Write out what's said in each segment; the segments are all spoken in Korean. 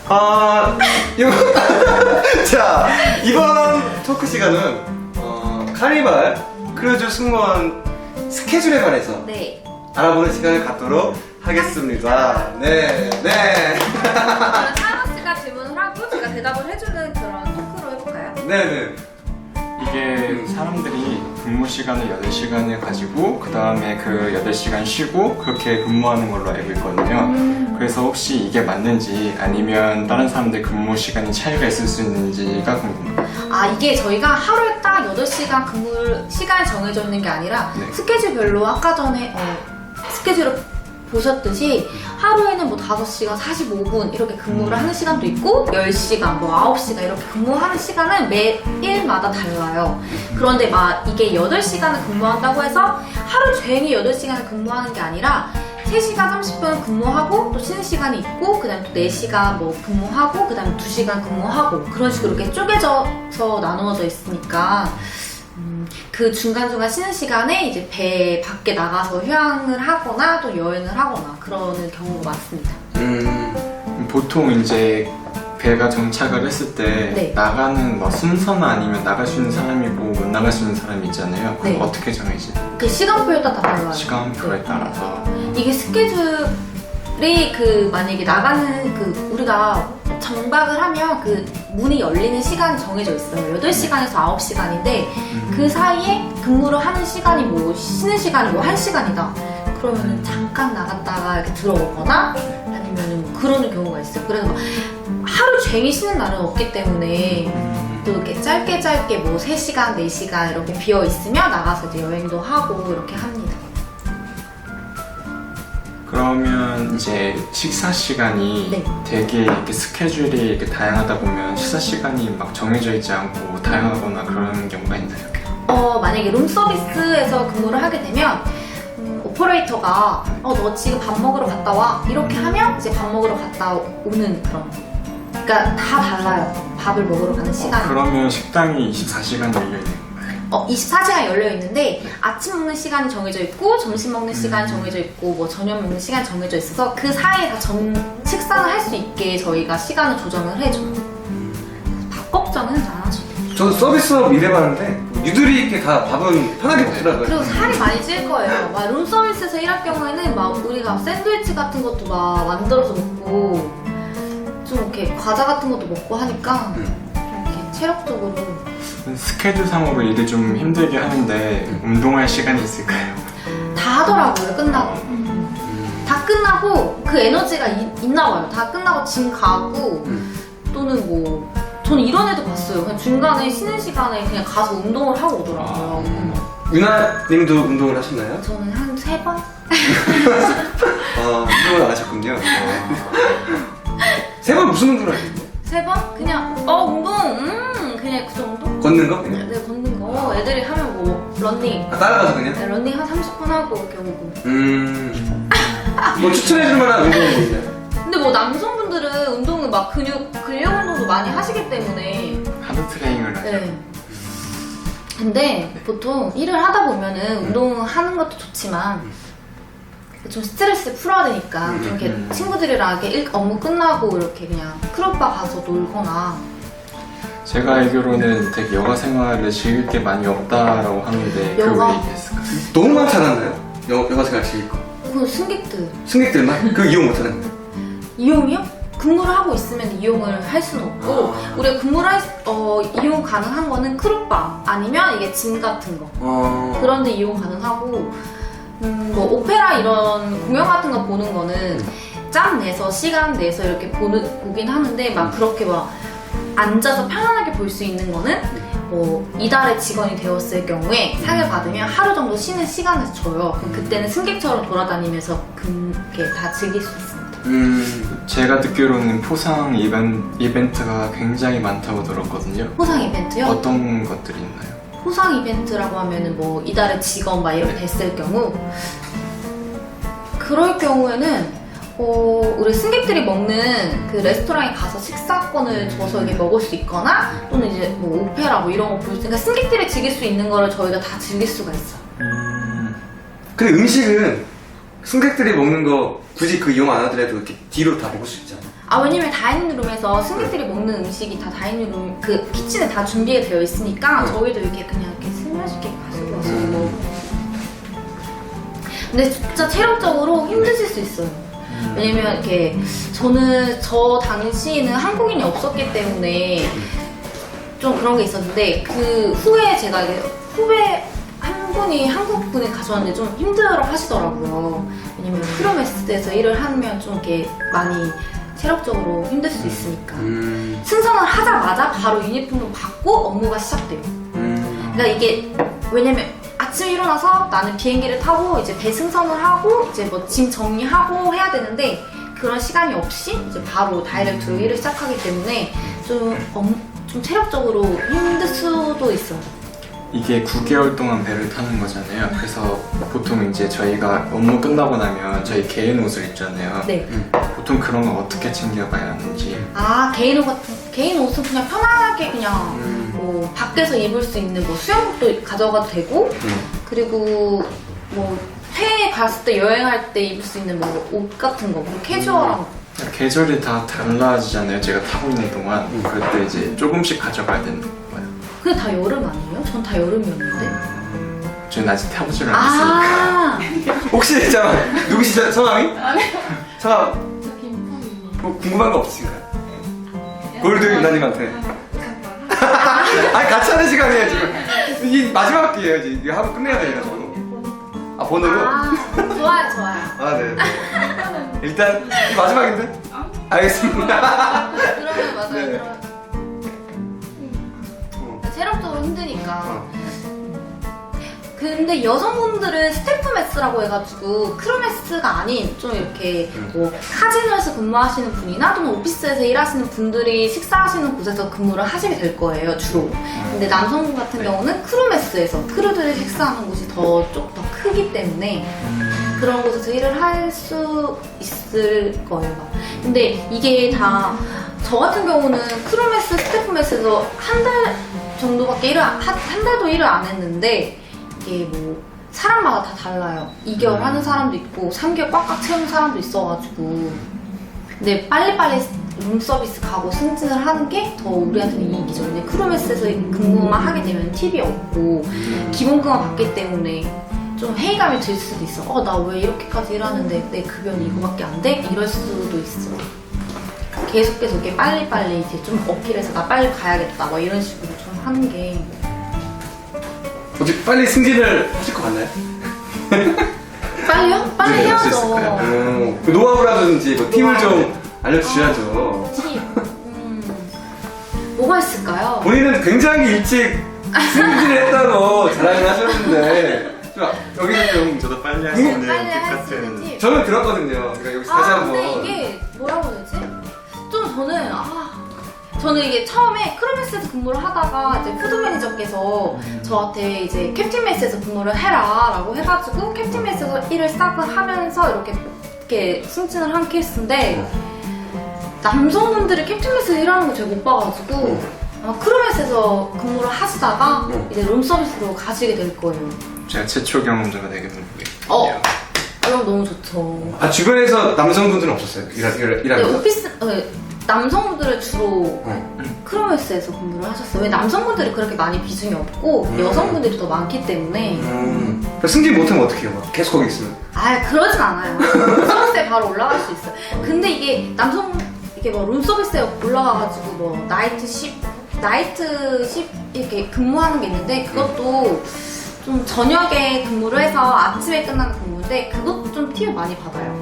이거 자, 이번 토크 시간은 카니발 크루즈 승무원 스케줄에 관해서 네. 알아보는 시간을 갖도록 하겠습니다. 네. 그러면 사연아 씨가 질문을 하고 제가 대답을 해주는 그런 토크로 해볼까요? 네네. 이게 사람들이 근무 시간을 8시간을 가지고 그 다음에 그 8시간 쉬고 그렇게 근무하는 걸로 알고 있거든요. 그래서 혹시 이게 맞는지 아니면 다른 사람들 근무 시간이 차이가 있을 수 있는지가 궁금해요. 이게 저희가 하루에 딱 8시간 근무 시간이 정해져 있는 게 아니라 네. 스케줄별로 아까 전에 스케줄을 보셨듯이 하루에는 뭐 5시간 45분 이렇게 근무를 하는 시간도 있고 10시간, 뭐 9시간 이렇게 근무하는 시간은 매일마다 달라요. 그런데 막 이게 8시간을 근무한다고 해서 하루 종일 8시간을 근무하는 게 아니라 3시간 30분 근무하고 또 쉬는 시간이 있고 그 다음에 또 4시간 뭐 근무하고 그 다음에 2시간 근무하고 그런 식으로 이렇게 쪼개져서 나누어져 있으니까 그 중간중간 쉬는 시간에 이제 배 밖에 나가서 휴양을 하거나 또 여행을 하거나 그러는 경우가 많습니다. 보통 이제 배가 정착을 했을 때 네. 나가는 뭐 순서나 아니면 나갈 수 있는 사람이 있고 못 나갈 수 있는 사람이 있잖아요. 그럼 네. 어떻게 정해지? 그 시간표에 따라 달라요. 시간표에 네. 따라서. 이게 스케줄이 만약에 나가는 우리가 정박을 하면 그 문이 열리는 시간이 정해져 있어요. 8시간에서 9시간인데 그 사이에 근무를 하는 시간이 뭐 쉬는 시간이 뭐 1시간이다. 그러면은 잠깐 나갔다가 이렇게 들어오거나 아니면은 뭐 그러는 경우가 있어요. 그래서 막 하루 종일 쉬는 날은 없기 때문에 또 이렇게 짧게 뭐 3시간, 4시간 이렇게 비어 있으면 나가서 이제 여행도 하고 이렇게 합니다. 그러면 이제 식사 시간이 네. 되게 이렇게 스케줄이 이렇게 다양하다 보면 식사 시간이 막 정해져 있지 않고 다양하거나 그런 경우가 있나요? 만약에 룸서비스에서 근무를 하게 되면 오퍼레이터가 너 지금 밥 먹으러 갔다 와 이렇게 하면 이제 밥 먹으러 갔다 오는 그런 그러니까 다 달라요. 밥을 먹으러 가는 시간이 그러면 식당이 24시간 열려 있는 건가요? 24시간 열려 있는데 아침 먹는 시간이 정해져 있고 점심 먹는 시간이 정해져 있고 뭐 저녁 먹는 시간이 정해져 있어서 그 사이에 다 식사를 할 수 있게 저희가 시간을 조정을 해줘요. 밥 걱정은 안 하죠. 저도 서비스업 일해봤는데 유두리 있게 다 밥은 편하게 먹더라고요. 그리고 살이 많이 찔 거예요. 막 룸서비스에서 일할 경우에는 막 우리가 샌드위치 같은 것도 막 만들어서 먹고 좀 이렇게 과자 같은 것도 먹고 하니까 좀 이렇게 체력적으로 스케줄상으로 일을 좀 힘들게 하는데 운동할 시간이 있을까요? 다 하더라고요. 끝나고 다 끝나고 그 에너지가 있나 봐요. 다 끝나고 짐 가고 또는 뭐 저는 이런 애도 봤어요. 그냥 중간에 쉬는 시간에 그냥 가서 운동을 하고 오더라고요. 유나님도 운동을 하셨나요? 저는 한 3번? 운동을 안 하셨군요. 3번 무슨 운동을 하셨나요? 3번? 그냥 운동 그냥 그 정도? 걷는 거 그냥? 네, 걷는 거. 애들이 하면 뭐 런닝 따라가서 그냥? 네, 런닝 한 30분 하고 이렇게 오고. 뭐 추천해줄 만한 운동이 있나요? 근데 뭐 남성분들은 운동을 막 근력 운동도 많이 하시기 때문에. 하드 트레이닝을 하죠. 네. 근데 보통 일을 하다 보면은 운동하는 것도 좋지만 좀 스트레스 풀어야 되니까 좀 이렇게 친구들이랑 이렇게 업무 끝나고 이렇게 그냥 클럽바 가서 놀거나. 제가 알기로는 되게 여가 생활을 즐길 게 많이 없다라고 하는데 여가? 그거 왜 얘기했을까요? 너무 많지 않았나요? 여가 생활 즐길 거. 그 승객들 승객들만? 그 이용 못 하는 거예요? 이용이요? 근무를 하고 있으면 이용을 할 수는 없고 우리가 근무를 이용 가능한 거는 크루바 아니면 이게 짐 같은 거 그런데 이용 가능하고 뭐 오페라 이런 공연 같은 거 보는 거는 짬 내서 시간 내서 이렇게 보긴 하는데 막 그렇게 막 앉아서 편안하게 볼 수 있는 거는 뭐 이달의 직원이 되었을 경우에 상을 받으면 하루 정도 쉬는 시간을 줘요. 그럼 그때는 승객처럼 돌아다니면서 그렇게 다 즐길 수 있습니다. 제가 듣기로는 포상 이벤트가 굉장히 많다고 들었거든요. 포상 이벤트요? 어떤 것들이 있나요? 포상 이벤트라고 하면은 뭐 이달의 직원 막 이렇게 됐을 경우 그럴 경우에는 우리 승객들이 먹는 그 레스토랑에 가서 식사권을 줘서 이게 먹을 수 있거나 또는 이제 뭐 오페라 뭐 이런 거 볼 수 있으니까 승객들이 즐길 수 있는 거를 저희가 다 즐길 수가 있어요. 근데 음식은 승객들이 먹는 거 굳이 그 이용 안 하더라도 이렇게 뒤로 다 먹을 수 있잖아. 아, 왜냐면 다이닝룸에서 승객들이 먹는 음식이 다 다이닝룸 그 키친에 다 준비가 되어 있으니까 저희도 이렇게 그냥 이렇게 스며시게 가지고 와서 먹고. 근데 진짜 체력적으로 힘드실 수 있어요. 왜냐면 이렇게 저는 저 당시에는 한국인이 없었기 때문에 좀 그런 게 있었는데 그 후에 제가 이제 후배 한 분이 한국 분이 가져왔는데 좀 힘들어 하시더라고요. 왜냐면 크루메스에서 일을 하면 좀 이렇게 많이 체력적으로 힘들 수 있으니까. 승선을 하자마자 바로 유니폼을 받고 업무가 시작돼요. 그러니까 이게 왜냐면 아침에 일어나서 나는 비행기를 타고 이제 배 승선을 하고 이제 뭐 짐 정리하고 해야 되는데 그런 시간이 없이 이제 바로 다이렉트로 일을 시작하기 때문에 좀 체력적으로 힘들 수도 있어요. 이게 9개월 동안 배를 타는 거잖아요. 그래서 보통 이제 저희가 업무 끝나고 나면 저희 개인 옷을 입잖아요. 네. 보통 그런 거 어떻게 챙겨가야 하는지. 아, 개인 옷은 그냥 편안하게 그냥 뭐 밖에서 입을 수 있는 뭐 수영복도 가져가도 되고 그리고 뭐 해외에 갔을 때 여행할 때 입을 수 있는 뭐 옷 같은 거, 뭐 캐주얼한 거. 계절이 다 달라지잖아요. 제가 타고 있는 동안. 그럴 때 이제 조금씩 가져가야 되는 거예요. 그게 다 여름 아니에요? 전 다 여름이었는데. 저는 아직 타보지를 않았으니까. 아, 혹시 잠깐 누구시죠? 성함이? 성함 저 김포입니다. 뭐 궁금한 거 없으신가요? 골드 유나님한테. 아니 같이 하는 시간이에요 지금. 이 마지막 기회예요 지금. 이거 하고 끝내야 돼가지고. 아 번호로? 아, 좋아요. 아 네. 일단 이 마지막인데? 알겠습니다. 그러면 맞아요. 네. 그러면 체력적으로 힘드니까. 근데 여성분들은 스태프 메스라고 해가지고 크루 메스가 아닌 좀 이렇게 뭐 카지노에서 근무하시는 분이나 또는 오피스에서 일하시는 분들이 식사하시는 곳에서 근무를 하시게 될 거예요 주로. 근데 남성분 같은 경우는 크루 메스에서 크루들이 식사하는 곳이 좀 더 크기 때문에 그런 곳에서 일을 할 수 있을 거예요. 근데 이게 다 저 같은 경우는 크루 메스, 스태프 메스에서 한 달 정도밖에 한 달도 일을 안 했는데 이게 뭐 사람마다 다 달라요. 2개월 하는 사람도 있고 3개월 꽉꽉 채우는 사람도 있어가지고. 근데 빨리빨리 룸서비스 가고 승진을 하는 게 더 우리한테는 이익이죠. 근데 크루메스에서 근무만 하게 되면 팁이 없고 기본급만 받기 때문에 좀 회의감이 들 수도 있어. 나 왜 이렇게까지 일하는데 내 급여는 이거밖에 안 돼? 이럴 수도 있어. 계속해서 이렇게 빨리빨리 이제 좀 어필해서 나 빨리 가야겠다 뭐 이런 식으로 좀 하는 게. 어떻게 빨리 승진을 하실 것 같나요? 빨리요? 빨리 네, 할수 해야죠. 있을까요? 그 노하우라든지 뭐 팁을 좀 알려주셔야죠. 팁. 뭐가 있을까요? 본인은 굉장히 일찍 승진을 했다고 자랑을 하셨는데 좀 여기는 좀 저도 빨리 할 수 있는 빨리 팁 할 수 있는 같은. 팁. 저는 들었거든요. 그러니까 여기서 다시 한번. 근데 이게 뭐라고 해야 되지? 좀 저는 이게 처음에 크루메스에서 근무를 하다가 이제 푸드 매니저께서 저한테 이제 캡틴 메스에서 근무를 해라 라고 해가지고 캡틴 메스에서 일을 시작을 하면서 이렇게 승진을 한 케이스인데 남성분들이 캡틴 메스에서 일하는 거 제가 못 봐가지고 아마 크루메스에서 근무를 하시다가 이제 룸서비스로 가시게 될 거예요. 제가 최초 경험자가 되겠네요. 그럼 너무 좋죠. 아 주변에서 남성분들은 없었어요? 네, 일하면서? 남성분들은 주로 크루메스에서 근무를 하셨어요. 왜 남성분들이 그렇게 많이 비중이 없고 여성분들이 더 많기 때문에. 승진 못하면 어떡해요? 막 계속 거기 있으면. 그러진 않아요. 룸서비스에 바로 올라갈 수 있어요. 근데 이게 이게 뭐 룸서비스에 올라가가지고 뭐 나이트 10 이렇게 근무하는 게 있는데 그것도 좀 저녁에 근무를 해서 아침에 끝나는 근무인데 그것도 좀 팁을 많이 받아요.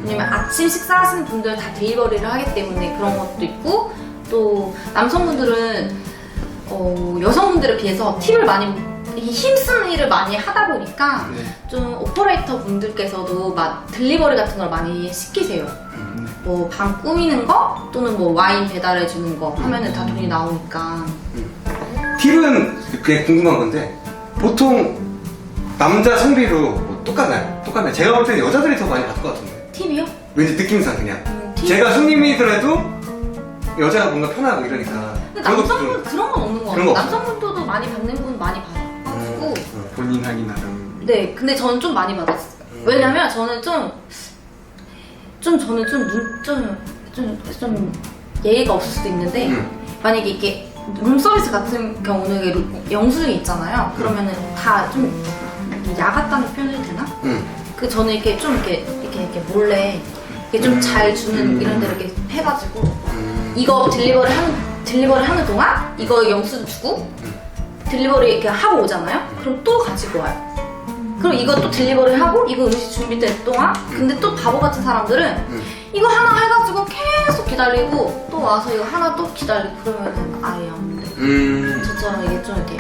왜냐면 아침 식사하시는 분들은 다 데리버리를 하기 때문에 그런 것도 있고 또 남성분들은 여성분들에 비해서 팁을 많이 힘쓰는 일을 많이 하다 보니까 좀 오퍼레이터 분들께서도 막 딜리버리 같은 걸 많이 시키세요. 뭐 방 꾸미는 거 또는 뭐 와인 배달해 주는 거 하면은 다 돈이 나오니까. 팁은 그게 궁금한 건데 보통 남자 성비로 뭐 똑같나요? 제가 볼 때는 여자들이 더 많이 받을 것 같은데. 팁이요? 왠지 느낌상 그냥. 팁? 제가 손님이더라도 여자가 뭔가 편하고 이러니까. 근데 그런 것도 남성분 그런 건 없는 것 그런 같아요. 거 남성분들도 많이 받는 분 많이 받아가지고. 본인 하기 나름. 네, 근데 저는 좀 많이 받았어요. 왜냐면 저는 좀 예의가 없을 수도 있는데 만약에 이게 룸서비스 같은 경우는 이게 영수증이 있잖아요. 그러면은 다 좀 야같다는 표현이 되나? 그 저는 이렇게 좀 이렇게 몰래 이렇게 좀 잘 주는 이런 데를 이렇게 해가지고 이거 딜리버리 하는 동안 이거 영수증 주고 딜리버리 이렇게 하고 오잖아요. 그럼 또 가지고 와요. 그럼 이거 또 딜리버리 하고 이거 음식 준비될 동안 근데 또 바보 같은 사람들은 이거 하나 해가지고 계속 기다리고 또 와서 이거 하나 또 기다리고 그러면은 아예 안 돼. 저처럼 이게 좀 이렇게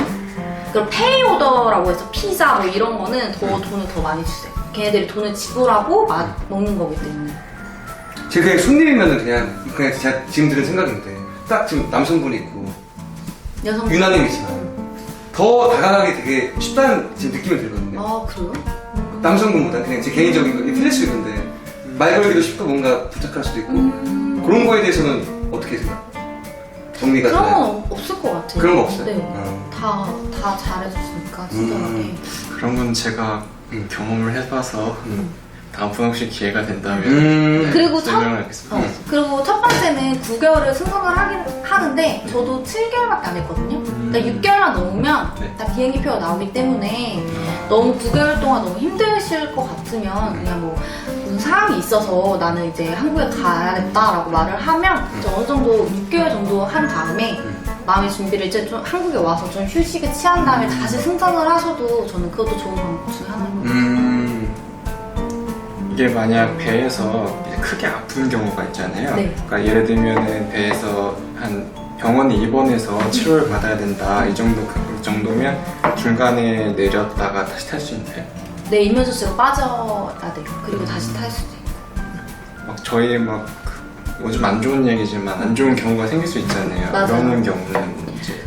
그리고 페이 오더라고 해서 피자 뭐 이런 거는 더 돈을 더 많이 주세요. 걔네들이 돈을 지불하고 먹는 거기 때문에. 제가 그냥 손님이면은 그냥 제가 지금 드는 생각인데 딱 지금 남성분이 있고 여성 유나님이지만 더 다가가기 되게 쉽다는 지금 느낌이 들거든요. 아 그래요? 남성분보다 그냥 제 개인적인 거 틀릴 수 있는데 말 걸기도 쉽고 뭔가 부탁할 수도 있고 그런 거에 대해서는 어떻게 생각? 정리가 그런 되나요? 건 없을 것 같아요. 그런 거 없어요? 네. 다 잘해줬으니까 친절하게. 그런 건 제가 경험을 해봐서 다음번 혹시 기회가 된다면 그리고 설명을 하겠습니다. 그리고 첫 번째는 9개월을 승선을 하는데 저도 7개월밖에 안 했거든요. 그러니까 6개월만 넘으면 네. 다 비행기표가 나오기 때문에 너무 9개월 동안 너무 힘드실 것 같으면 그냥 뭐 무슨 사항이 있어서 나는 이제 한국에 가야겠다라고 말을 하면 이제 어느 정도 6개월 정도 한 다음에 마음의 준비를 이제 좀 한국에 와서 좀 휴식을 취한 다음에 다시 승선을 하셔도 저는 그것도 좋은 방법 중에 하나인 것 같아요. 이게 만약 배에서 크게 아픈 경우가 있잖아요. 네. 그러니까 예를 들면은 배에서 한 병원에 입원해서 치료를 받아야 된다 이 정도면 중간에 내렸다가 다시 탈 수 있나요? 네, 이면수치가 빠져야 돼요. 그리고 다시 탈 수도 있고. 막 저희 요즘 안 좋은 얘기지만 안 좋은 경우가 생길 수 있잖아요. 맞아요. 그런 경우는 이제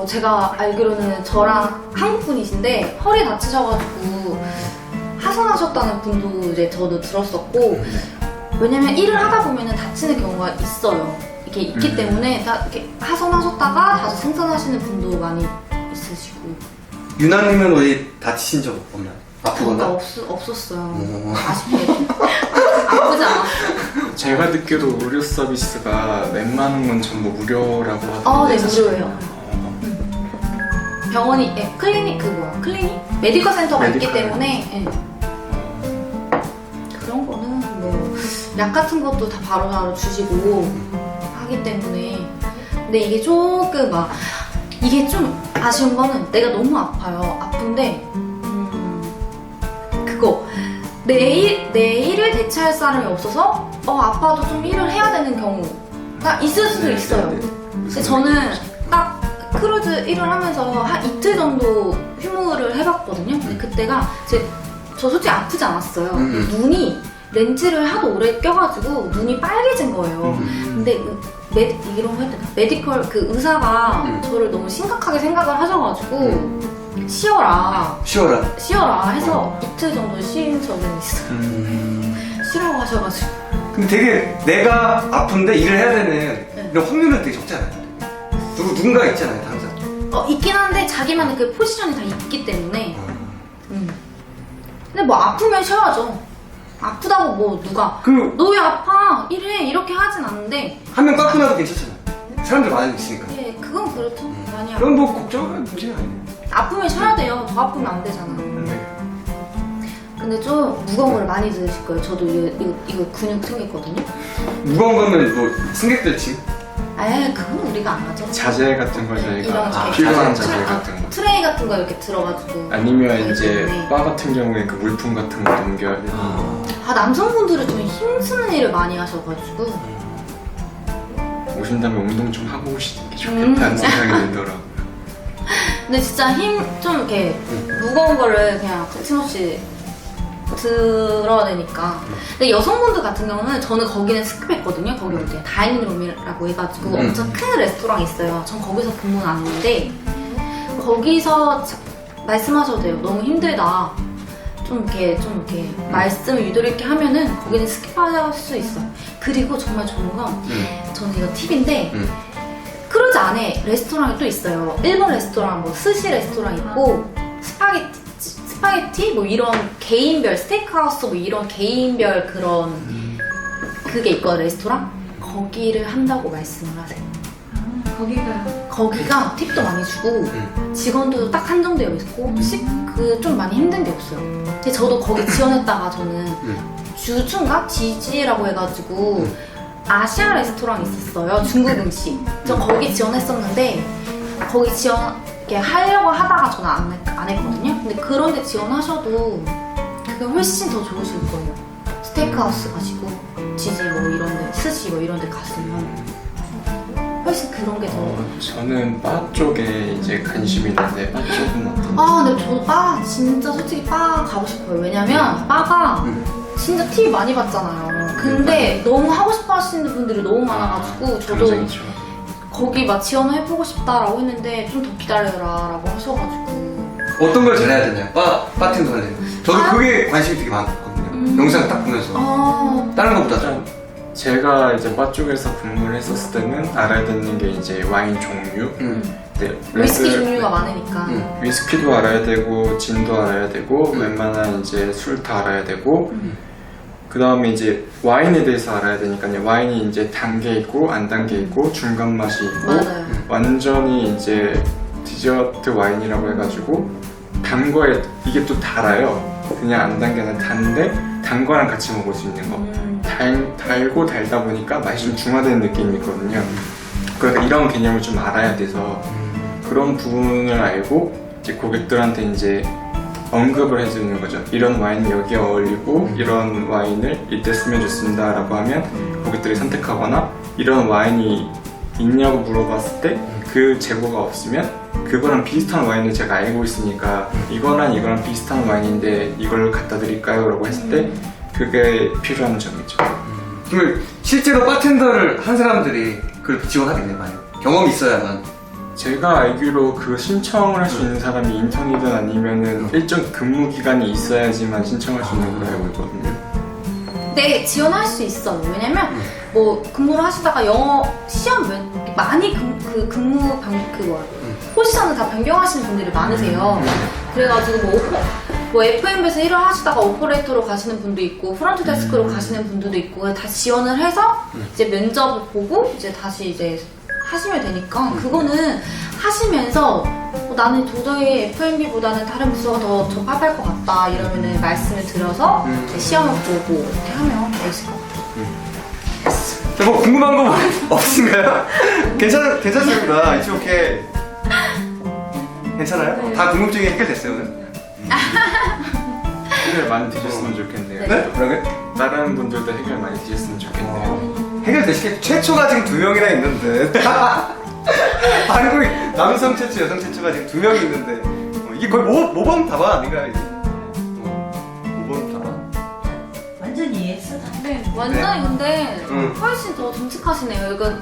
제가 알기로는 저랑 한국 분이신데 허리 다치셔가지고 하선하셨다는 분도 이제 저도 들었었고 왜냐면 일을 하다 보면은 다치는 경우가 있어요. 이게 있기 때문에 다 이렇게 하선하셨다가 다시 승선하시는 분도 많이 있으시고. 유나님은 어디 다치신 적 없나요? 아프거나? 없었어요. 아쉽게도. 아프지 않았어요. 제가 듣기로 의료 서비스가 웬만한 건 전부 무료라고 하던데. 아, 네, 사실. 무료예요. 병원이 클리닉 메디컬 센터가 있기 메디컬. 때문에 그런 거는 뭐 약 같은 것도 다 바로바로 주시고 하기 때문에 근데 이게 조금 이게 좀 아쉬운 거는 내가 너무 아파요. 아픈데 그거 내 일을 대체할 사람이 없어서 아파도 좀 일을 해야 되는 경우가 있을 수도 있어요. 근데 저는 딱 크루즈 일을 하면서 한 이틀 정도 휴무를 해봤거든요. 근데 그때가 저 솔직히 아프지 않았어요. 눈이 렌즈를 하도 오래 껴가지고 눈이 빨개진 거예요. 근데 이런 거 해야 되나? 메디컬 그 의사가 저를 너무 심각하게 생각을 하셔가지고 쉬어라 해서 이틀 정도 쉰 적은 있어요. 쉬라고 하셔가지고. 근데 되게 내가 아픈데 일을 해야 되는 이런 확률은 되게 적지 않아요? 누군가 있잖아요, 항상. 있긴 한데 자기만의 그 포지션이 다 있기 때문에. 근데 뭐 아프면 쉬어야죠. 아프다고 뭐 누가 너 왜 아파? 일해 이렇게 하진 않는데 한 명 깎고 나도 괜찮잖아요. 사람들 많이 있으니까. 예, 그건 그렇죠. 많이 아프. 그럼 뭐 걱정할 문제는 아니에요. 아프면 쉬어야 돼요. 더 아프면 안 되잖아. 근데 좀 무거운 걸 많이 드실 거예요. 저도 이거 근육 생겼거든요. 무거운 거면 뭐 승객들 짐? 그건 우리가 안 하죠. 자재 같은 거 저희가 이런 필요한 자재. 자재 같은 거. 트레이 같은 거 이렇게 들어가지고. 아니면 이제 때문에. 바 같은 경우에 그 물품 같은 거 넘겨야 되는 남성분들은 좀 힘쓰는 일을 많이 하셔가지고. 오신다면 운동 좀 하고 오시는 게 좋겠다는 생각이 들더라고요. 근데 진짜 좀 이렇게 무거운 거를 그냥 거침없이 들어야 되니까. 근데 여성분들 같은 경우는 저는 거기는 스킵했거든요. 거기 이제 다이닝룸이라고 해가지고 엄청 큰 레스토랑 있어요. 전 거기서 근무는 안 했는데 거기서 말씀하셔도 돼요. 너무 힘들다. 좀 이렇게 말씀을 유도리 있게 하면은 거기는 스킵할 수 있어요. 그리고 정말 좋은 건 저는 이거 팁인데 크루즈 안에 레스토랑이 또 있어요. 일본 레스토랑, 뭐 스시 레스토랑 있고 스파게티 뭐 이런 개인별 스테이크하우스 뭐 이런 개인별 그런 그게 있거든 레스토랑 거기를 한다고 말씀을 하세요. 거기가 팁도 많이 주고 직원도 딱 한정되어 있고 그 좀 많이 힘든 게 없어요. 근데 저도 거기 지원했다가 저는 주중가 지지라고 해가지고 아시아 레스토랑 있었어요. 중국 음식. 저 거기 지원했었는데 거기 지원 이렇게 하려고 하다가 저는 안 했거든요. 근데 그런데 지원하셔도 그게 훨씬 더 좋으실 거예요. 스테이크하우스 가시고 지지 뭐 이런데 스시 뭐 이런데 갔으면 훨씬 그런 게 더. 저는 바 쪽에 이제 관심이 있는데 바 쪽은 어떤? 근데 저도 바 진짜 솔직히 바 가고 싶어요. 왜냐면 바가 진짜 팁 많이 받잖아요. 근데 너무 하고 싶어 하시는 분들이 너무 많아가지고 저도 경쟁이죠. 거기 막 지원해보고 싶다라고 했는데 좀 더 기다려라라고 하셔가지고. 어떤 걸 잘해야 되냐? 바텐더 하려면. 저도 그게 관심이 되게 많거든요. 영상 딱 보면서. 다른 것보다 좀. 제가 이제 바 쪽에서 근무를 했었을 때는 알아야 되는 게 이제 와인 종류, 네, 위스키 종류가 많으니까. 위스키도 알아야 되고 진도 알아야 되고 웬만한 이제 술 다 알아야 되고 그 다음에 이제 와인에 대해서 알아야 되니까요. 와인이 이제 단 게 있고 안 단 게 있고 중간 맛이 있고 맞아요. 완전히 이제 디저트 와인이라고 해가지고 단 거에 이게 또 달아요. 그냥 안 단 게 아니라 단데 단 거랑 같이 먹을 수 있는 거. 달고 달다 보니까 맛이 좀 중화되는 느낌이 있거든요. 그러니까 이런 개념을 좀 알아야 돼서 그런 부분을 알고 이제 고객들한테 이제 언급을 해주는 거죠. 이런 와인이 여기에 어울리고 이런 와인을 이때 쓰면 좋습니다라고 하면 고객들이 선택하거나 이런 와인이 있냐고 물어봤을 때 그 재고가 없으면 그거랑 비슷한 와인을 제가 알고 있으니까 이거랑 이거랑 비슷한 와인인데 이걸 갖다 드릴까요? 라고 했을 때 그게 필요한 점이죠. 그러면 실제로 바텐더를 한 사람들이 그렇게 지원하겠네, 많이. 경험이 있어야만. 제가 알기로 그 신청을 할 수 있는 사람이 인턴이든 아니면은 일정 근무 기간이 있어야지만 신청할 수 있는 걸로 알고 있거든요. 네, 지원할 수 있어요. 왜냐면 뭐 근무를 하시다가 영어 시험 많이 근무 포지션을 다 변경하시는 분들이 많으세요. 그래가지고 뭐 FM에서 일을 하시다가 오퍼레이터로 가시는 분도 있고 프런트 데스크로 가시는 분들도 있고 다 지원을 해서 이제 면접을 보고 이제 다시 이제 하시면 되니까 그거는 하시면서 나는 도저히 F&B보다는 다른 부서가 더 적합할 것 같다 이러면은 말씀을 드려서 이제 시험을 보고 이렇게 하면 되실 것 같아요. 뭐 궁금한 거 없으신가요? 괜찮습니다. 이쪽 오케이. 괜찮아요? 네. 다 궁금증이 해결됐어요, 오늘? 해결 많이 되셨으면 좋겠네요. 네? 뭐라고요? 다른 분들도 해결 많이 되셨으면 좋겠네요. 해결되시겠 최초가 지금 2명이나 있는데. 한국 남성 최초, 여성 최초가 지금 2명이 있는데. 이게 거의 모범 답안 아닌가요? 이게? 모범 답안? 완전히 이해했어. 네, 완전히 근데 훨씬 더 정직하시네요. 이거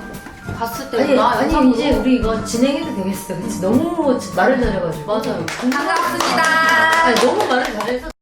봤을 때보다. 아니 이제 우리 이거 진행해도 되겠어. 그치? 너무 말을 잘해가지고. 맞아요. 반갑습니다. 아니 너무 말을 잘해서